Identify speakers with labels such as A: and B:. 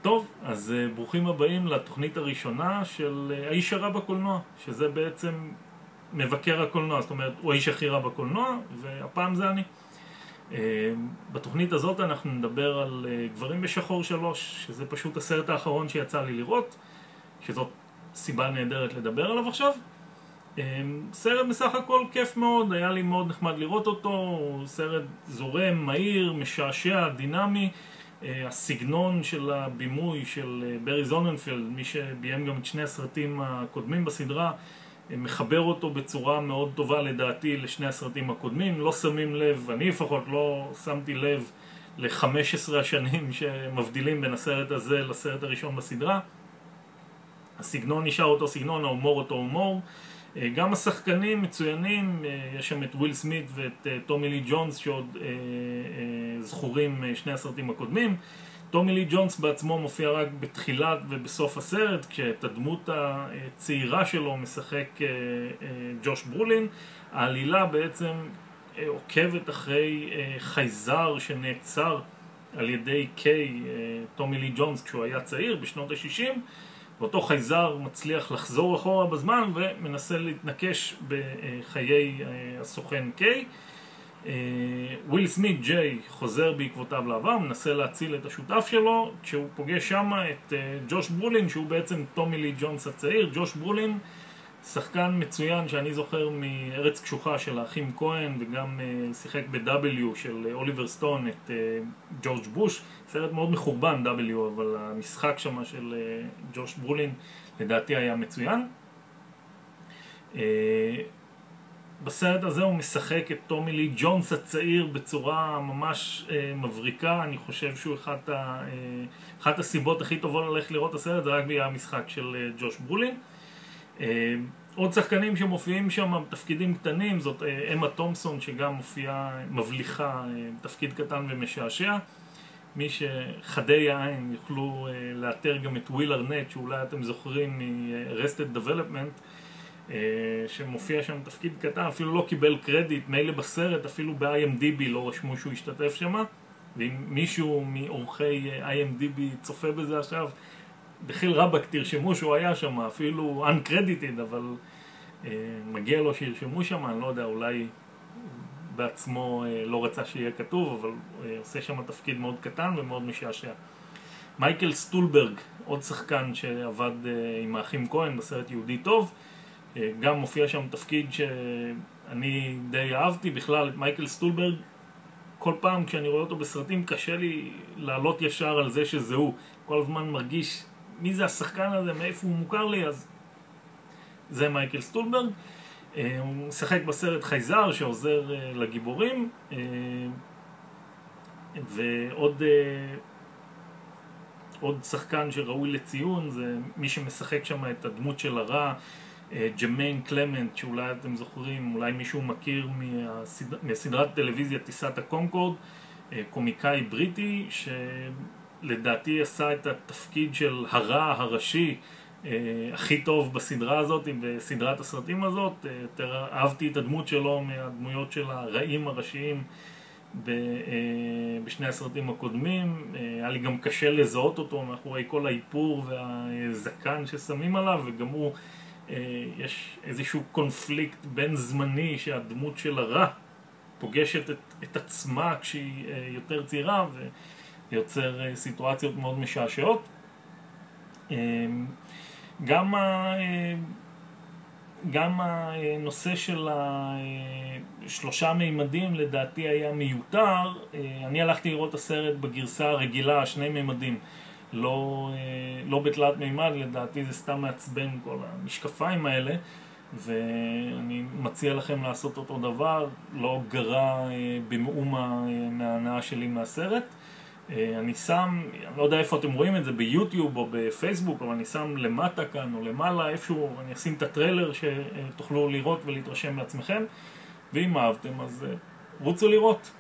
A: טוב, אז ברוכים הבאים לתוכנית הראשונה של האיש הרע בקולנוע, שזה בעצם מבקר הקולנוע, זאת אומרת, הוא האיש הכי רע בקולנוע, והפעם זה אני. בתוכנית הזאת אנחנו נדבר על גברים בשחור 3, שזה פשוט הסרט האחרון שיצא לי לראות, שזאת סיבה נהדרת לדבר עליו עכשיו. סרט בסך הכל כיף מאוד, היה לי מאוד נחמד לראות אותו, הוא סרט זורם, מהיר, משעשע, דינמי. הסגנון של הבימוי של ברי זוננפלד, מי שביים גם את שני הסרטים הקודמים בסדרה, מחבר אותו בצורה מאוד טובה לדעתי לשני הסרטים הקודמים. לא שמים לב, אני לפחות לא שמתי לב ל-15 השנים שמבדילים בין הסרט הזה לסרט הראשון בסדרה. הסגנון נשאר אותו סגנון, ההומור אותו הומור. גם השחקנים מצוינים, יש שם את וויל סמית ואת טומי לי ג'ונס שעוד זכורים שני הסרטים הקודמים. טומי לי ג'ונס בעצמו מופיע רק בתחילת ובסוף הסרט, כשאת הדמות הצעירה שלו משחק ג'וש ברולין. העלילה בעצם עוקבת אחרי חייזר שנעצר על ידי קיי, טומי לי ג'ונס, כשהוא היה צעיר בשנות ה-60, ואותו חייזר מצליח לחזור אחורה בזמן ומנסה להתנקש בחיי הסוכן קיי. וויל סמית, ג'יי, חוזר בעקבותיו לעבר, מנסה להציל את השותף שלו, כשהוא פוגש שם את ג'וש ברולין, שהוא בעצם טומי לי ג'ונס הצעיר. ג'וש ברולין, שחקן מצוין שאני זוכר מארץ קשוחה של האחים כהן, וגם שיחק ב-W של אוליבר סטון את ג'ורג' בוש. סרט מאוד מחורבן W, אבל המשחק שם של ג'וש ברולין לדעתי היה מצוין. בסרט הזה הוא משחק את טומי לי ג'ונס הצעיר בצורה ממש מבריקה. אני חושב שהוא אחת הסיבות הכי טובות ללכת לראות את הסרט, זה רק בגלל המשחק של ג'וש ברולין. עוד שחקנים שמופיעים שם בתפקידים קטנים, זאת אמה תומפסון שגם מופיעה מבליחה בתפקיד קטן ומשעשע. מי שחדי העין יוכלו לאתר גם את וויל ארנט, שאולי אתם זוכרים מ-Arrested Development, שמופיע שם בתפקיד קטן, אפילו לא קיבל קרדיט, מילא בסרט, אפילו ב-IMDb לא רשמו שהוא השתתף שם. ואם מישהו מאורחי IMDb צופה בזה עכשיו, בחיל רבק תרשמו שהוא היה שם, אפילו uncredited, אבל מגיע לו שירשמו שם. אני לא יודע, אולי בעצמו לא רצה שיהיה כתוב, אבל עושה שם תפקיד מאוד קטן ומאוד משעשע. מייקל סטולברג, עוד שחקן שעבד עם האחים כהן בסרט יהודי טוב, גם מופיע שם תפקיד שאני די אהבתי. בכלל את מייקל סטולברג, כל פעם כשאני רואה אותו בסרטים קשה לי לעלות ישר על זה שזה הוא. כל הזמן מרגיש מי זה השחקן הזה, מאיפה הוא מוכר לי, אז זה מייקל סטולברג. הוא משחק בסרט חייזר שעוזר לגיבורים. ועוד שחקן שראוי לציון זה מי שמשחק שם את הדמות של הרע, ג'מיין קלמנט, שאולי אתם זוכרים, אולי מישהו מכיר מסדרת טלוויזיה טיסת הקונקורד, קומיקאי בריטי שלדעתי עשה את התפקיד של הרע הראשי הכי טוב בסדרה הזאת, בסדרת הסרטים הזאת. יותר אהבתי את הדמות שלו מהדמויות של הרעים הראשיים בשני הסרטים הקודמים. היה לי גם קשה לזהות אותו מאחורי כל האיפור והזקן ששמים עליו, וגם הוא יש איזשהו קונפליקט בין זמני שהדמות של הרע פוגשת את עצמה כשהיא יותר צעירה, ויוצר סיטואציות מאוד משעשעות. גם הנושא של השלושה מימדים לדעתי היה מיותר. אני הלכתי לראות את הסרט בגרסה הרגילה, שני מימדים, לא בתלת מימד. לדעתי זה סתם מעצבן כל המשקפיים האלה, ואני מציע לכם לעשות אותו דבר. לא גרע במאומה מההנאה שלי מהסרט. אני שם, אני לא יודע איפה אתם רואים את זה, ביוטיוב או בפייסבוק, אבל אני שם למטה כאן או למעלה איפשהו, אני אשים את הטריילר שתוכלו לראות ולהתרשם בעצמכם. ואם אהבתם אז רוצו לראות.